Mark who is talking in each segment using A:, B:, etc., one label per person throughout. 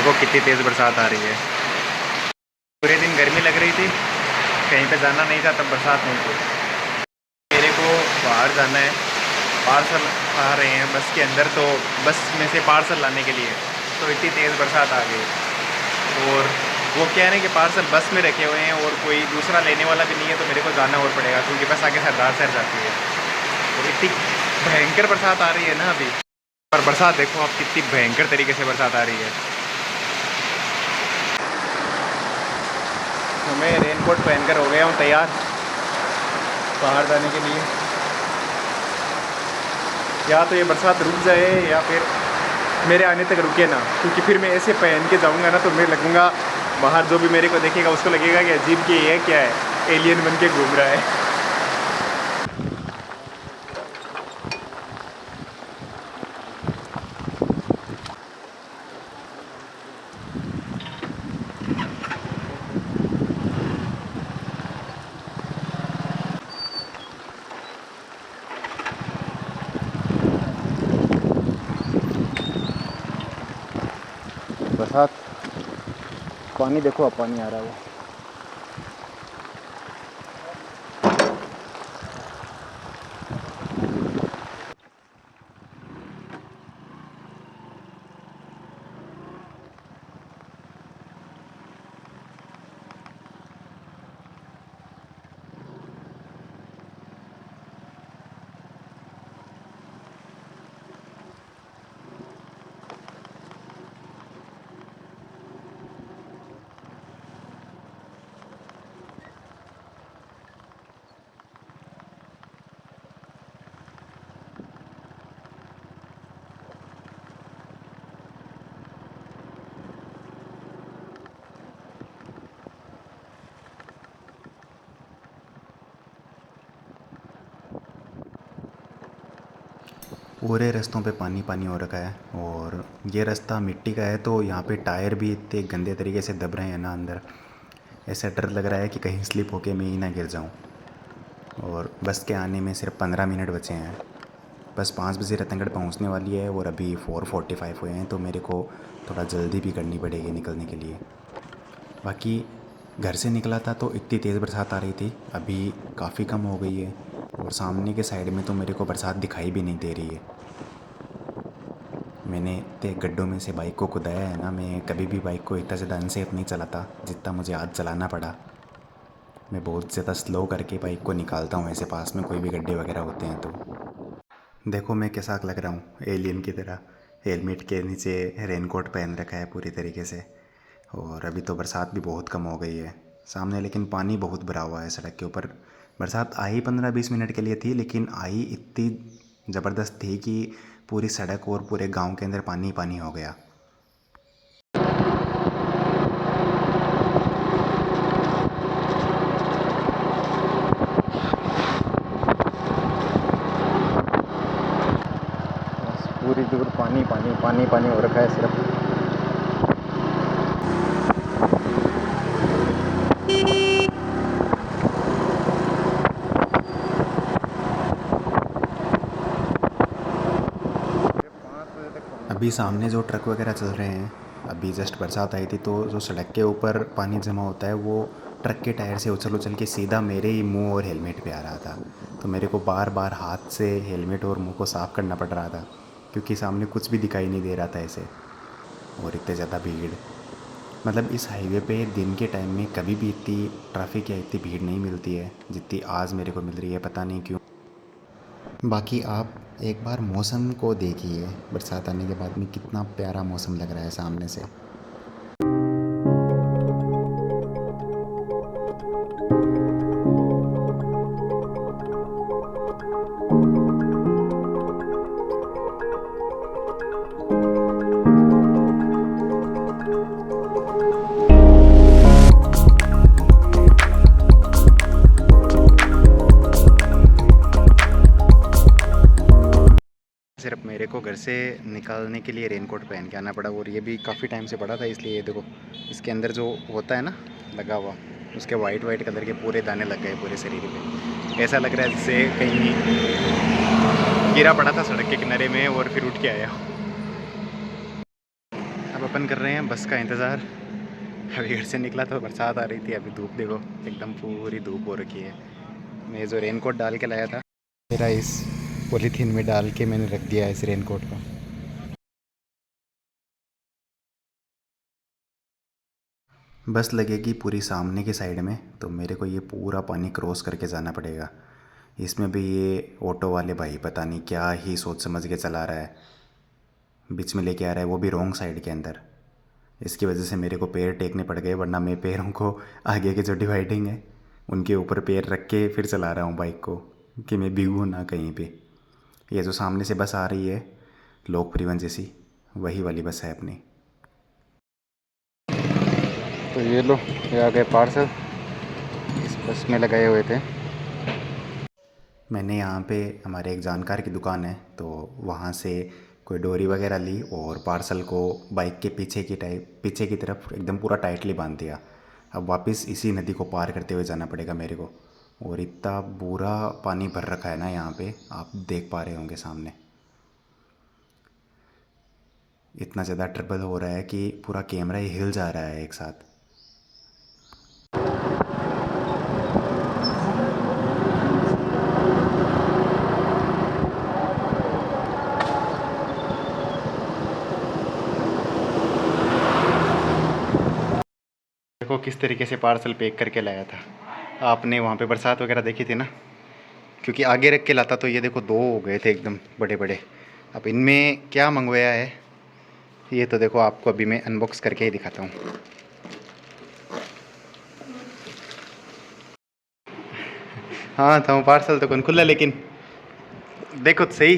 A: देखो कितनी तेज़ बरसात आ रही है। पूरे दिन गर्मी लग रही थी, कहीं पे जाना नहीं था, तब बरसात नहीं थी। मेरे को बाहर जाना है, पार्सल आ रहे हैं बस के अंदर, तो बस में से पार्सल लाने के लिए तो इतनी तेज़ बरसात आ गई। और वो कह रहे हैं कि पार्सल बस में रखे हुए हैं और कोई दूसरा लेने वाला भी नहीं है, तो मेरे को जाना और पड़ेगा क्योंकि बस आगे सरदार शहर जाती है। और इतनी भयंकर बरसात आ रही है ना अभी। और बरसात देखो आप कितनी भयंकर तरीके से बरसात आ रही है। तो मैं रेनकोट पहनकर हो गया हूँ तैयार बाहर जाने के लिए। या तो ये बरसात रुक जाए या फिर मेरे आने तक रुके ना, क्योंकि फिर मैं ऐसे पहन के जाऊँगा ना तो मैं लगूँगा, बाहर जो भी मेरे को देखेगा उसको लगेगा कि अजीब कि ये क्या है, एलियन बन के घूम रहा है। बरसात, पानी देखो, अब पानी आ रहा है। पूरे रास्तों पे पानी पानी हो रखा है, और ये रास्ता मिट्टी का है तो यहाँ पे टायर भी इतने गंदे तरीके से दब रहे हैं ना अंदर। ऐसा डर लग रहा है कि कहीं स्लिप होके मैं ही ना गिर जाऊँ। और बस के आने में सिर्फ 15 मिनट बचे हैं। बस 5 बजे रतनगढ़ पहुँचने वाली है और अभी 4:45 हुए हैं, तो मेरे को थोड़ा जल्दी भी करनी पड़ेगी निकलने के लिए। बाकी घर से निकला था तो इतनी तेज़ बरसात आ रही थी, अभी काफ़ी कम हो गई है। और सामने के साइड में तो मेरे को बरसात दिखाई भी नहीं दे रही है। मैंने इतने गड्ढों में से बाइक को कुदाया है ना, मैं कभी भी बाइक को इतना ज़्यादा अनसेफ नहीं चलाता जितना मुझे आज चलाना पड़ा। मैं बहुत ज़्यादा स्लो करके बाइक को निकालता हूँ ऐसे पास में कोई भी गड्ढे वगैरह होते हैं तो। देखो मैं कैसा लग रहा हूँ, एलियन की तरह। हेलमेट के नीचे रेनकोट पहन रखा है पूरी तरीके से। और अभी तो बरसात भी बहुत कम हो गई है सामने, लेकिन पानी बहुत भरा हुआ है सड़क के ऊपर। बरसात आई 15-20 मिनट के लिए थी, लेकिन आई इतनी ज़बरदस्त थी कि पूरी सड़क और पूरे गांव के अंदर पानी पानी हो गया। पूरी दूर पानी पानी पानी पानी हो रखा है सिर्फ। अभी सामने जो ट्रक वगैरह चल रहे हैं, अभी जस्ट बरसात आई थी तो जो सड़क के ऊपर पानी जमा होता है वो ट्रक के टायर से उछल उछल के सीधा मेरे ही मुंह और हेलमेट पे आ रहा था। तो मेरे को बार बार हाथ से हेलमेट और मुंह को साफ़ करना पड़ रहा था, क्योंकि सामने कुछ भी दिखाई नहीं दे रहा था ऐसे। और इतने ज़्यादा भीड़, मतलब इस हाईवे पे दिन के टाइम में कभी भी इतनी ट्रैफिक या इतनी भीड़ नहीं मिलती है जितनी आज मेरे को मिल रही है, पता नहीं क्यों। बाकी आप एक बार मौसम को देखिए, बरसात आने के बाद में कितना प्यारा मौसम लग रहा है सामने से। सिर्फ मेरे को घर से निकालने के लिए रेनकोट पहन के आना पड़ा, और ये भी काफ़ी टाइम से पड़ा था, इसलिए ये देखो इसके अंदर जो होता है ना लगा हुआ, उसके वाइट वाइट कलर के पूरे दाने लग गए पूरे शरीर पे। ऐसा लग रहा है जैसे कहीं गिरा पड़ा था सड़क के किनारे में और फिर उठ के आया। अब अपन कर रहे हैं बस का इंतज़ार। अभी घर से निकला तो बरसात आ रही थी, अभी धूप देखो एकदम पूरी धूप हो रखी है। मैं जो रेनकोट डाल के लाया था मेरा इस पॉलीथीन में डाल के मैंने रख दिया है इस रेनकोट को। बस लगेगी पूरी सामने की साइड में, तो मेरे को ये पूरा पानी क्रॉस करके जाना पड़ेगा। इसमें भी ये ऑटो वाले भाई पता नहीं क्या ही सोच समझ के चला रहा है, बीच में लेके आ रहा है, वो भी रॉन्ग साइड के अंदर। इसकी वजह से मेरे को पैर टेकने पड़ गए, वरना मैं पैरों को आगे के जो डिवाइडिंग है उनके ऊपर पैर रख के फिर चला रहा हूँ बाइक को कि मैं भीगूँ ना कहीं पे। ये जो सामने से बस आ रही है लोक परिवहन जैसी, वही वाली बस है अपनी। तो ये लो, ये आ गए पार्सल, इस बस में लगाए हुए थे। मैंने यहाँ पे हमारे एक जानकार की दुकान है तो वहाँ से कोई डोरी वगैरह ली और पार्सल को बाइक के पीछे की तरफ एकदम पूरा टाइटली बांध दिया। अब वापस इसी नदी को पार करते हुए जाना पड़ेगा मेरे को। और इतना बुरा पानी भर रखा है ना यहाँ पे, आप देख पा रहे होंगे सामने। इतना ज़्यादा ट्रबल हो रहा है कि पूरा कैमरा ही हिल जा रहा है एक साथ। देखो किस तरीके से पार्सल पैक करके लाया था। आपने वहाँ पे बरसात वगैरह देखी थी ना, क्योंकि आगे रख के लाता तो ये देखो दो हो गए थे एकदम बड़े बड़े। अब इनमें क्या मंगवाया है ये तो देखो आपको अभी मैं अनबॉक्स करके ही दिखाता हूँ। हाँ था पार्सल तो कौन खुला, लेकिन देखो तो सही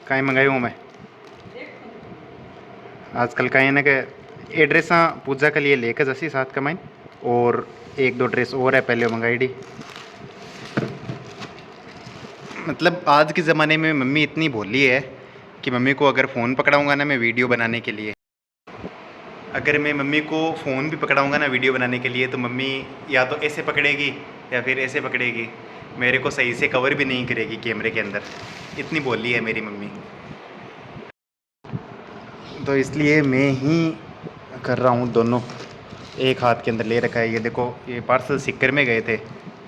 A: कहीं मंगाई हूँ मैं आजकल कहीं ना कहीं ये ड्रेसा पूजा के लिए लेकर जैसी साथ कमाई, और एक दो ड्रेस और है पहले मंगाई डी। मतलब आज के ज़माने में मम्मी इतनी भोली है कि मम्मी को अगर फ़ोन पकड़ाऊँगा ना मैं वीडियो बनाने के लिए, अगर मैं मम्मी को फ़ोन भी पकड़ाऊँगा ना वीडियो बनाने के लिए, तो मम्मी या तो ऐसे पकड़ेगी या फिर ऐसे पकड़ेगी, मेरे को सही से कवर भी नहीं करेगी कैमरे के अंदर। इतनी भोली है मेरी मम्मी। तो इसलिए मैं ही कर रहा हूँ दोनों, एक हाथ के अंदर ले रखा है। ये देखो ये पार्सल सिक्कर में गए थे,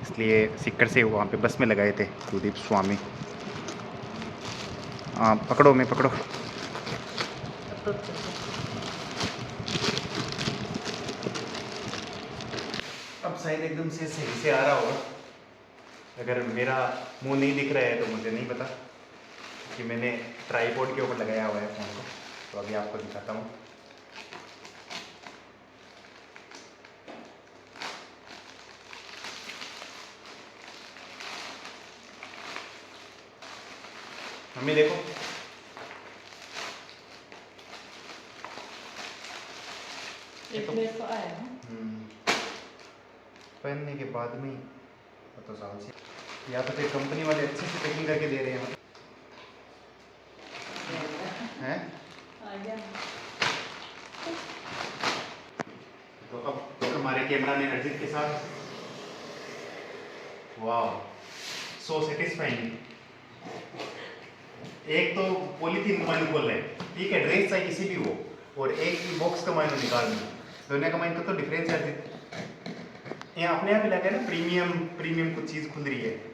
A: इसलिए सिक्कर से वहाँ पे बस में लगाए थे कुलदीप स्वामी। हाँ पकड़ो, मैं पकड़ो। अब शायद एकदम से सही से आ रहा होगा। अगर मेरा मुंह नहीं दिख रहा है तो मुझे नहीं पता, कि मैंने ट्राईपॉड के ऊपर लगाया हुआ है फ़ोन को। तो अभी आपको दिखाता हूँ। मम्मी देखो,
B: तो आया
A: पहनने के बाद में तो साल से, या तो फिर कंपनी वाले अच्छे से पैकिंग करके दे रहे हैं हैं। तो अब हमारे कैमरा मैन अर्जित के साथ, वाह सो सेटिस्फाइंग। एक तो पॉलीथीन का माइंड खोल रहे हैं, ठीक है ड्रेस चाहे किसी भी हो, और एक ही बॉक्स का माइंड निकाल दें, दोनों का माइंड तो डिफरेंस है अर्जित। यहाँ अपने आप ही लगा है ना, प्रीमियम प्रीमियम कुछ चीज़ खुल रही है।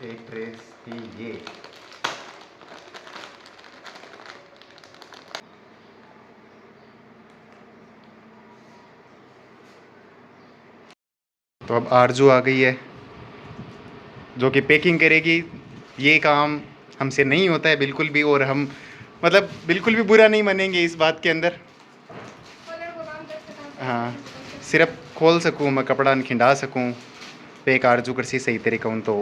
A: एक ड्रेस थी ये, तो अब आरजू आ गई है जो कि पैकिंग करेगी। ये काम हमसे नहीं होता है बिल्कुल भी, और हम मतलब बिल्कुल भी बुरा नहीं मानेंगे इस बात के अंदर। हाँ सिर्फ खोल सकूँ मैं कपड़ा खिंडा सकूँ, पैक आरजू कर सी सही तरीका हूँ। तो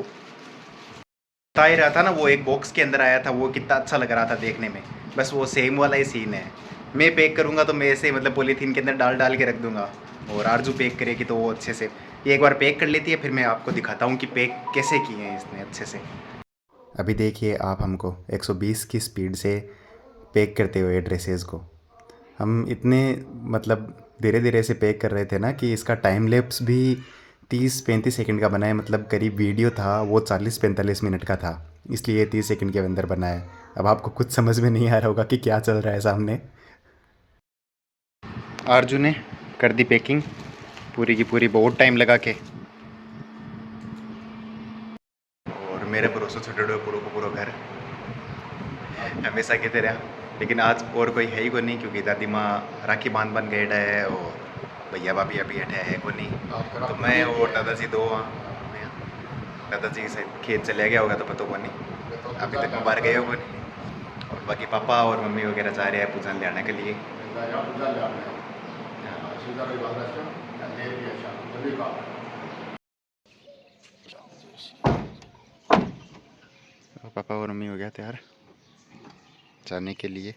A: बता ही रहा था ना, वो एक बॉक्स के अंदर आया था, वो कितना अच्छा लग रहा था देखने में। बस वो सेम वाला ही सीन है। मैं पैक करूँगा तो मैं ऐसे मतलब पॉलीथीन के अंदर डाल डाल के रख दूँगा, और आरजू पैक करेगी तो वो अच्छे से ये एक बार पैक कर लेती है, फिर मैं आपको दिखाता हूँ कि पैक कैसे किए हैं इसने अच्छे से। अभी देखिए आप हमको 120 की स्पीड से पैक करते हुए ड्रेसेस को। हम इतने मतलब धीरे धीरे से पैक कर रहे थे ना कि इसका टाइम लैप्स भी 30-35 सेकंड का बना है। मतलब करीब वीडियो था वो 40-45 मिनट का था, इसलिए 30 सेकंड के अंदर बना है। अब आपको कुछ समझ में नहीं आ रहा होगा कि क्या चल रहा है सामने। आरजू ने कर दी पैकिंग पूरी की पूरी, बहुत टाइम लगा के। और मेरे भरोसे छोटे छोटे पूरा को पूरा घर हमेशा कहते रहा, लेकिन आज और कोई है ही को नहीं, क्योंकि दादी माँ राखी बांध बांध गए है और भैया भाभी अभी अठे है को नहीं। तो मैं और दादाजी दो हाँ, दादाजी से खेत चले गया होगा तो पता को नहीं, अभी तक मैं बाहर गए हो को नहीं। और बाकी पापा और मम्मी वगैरह जा रहे हैं पूजन ले आने के लिए। पापा और मम्मी हो गया तैयार जाने के लिए।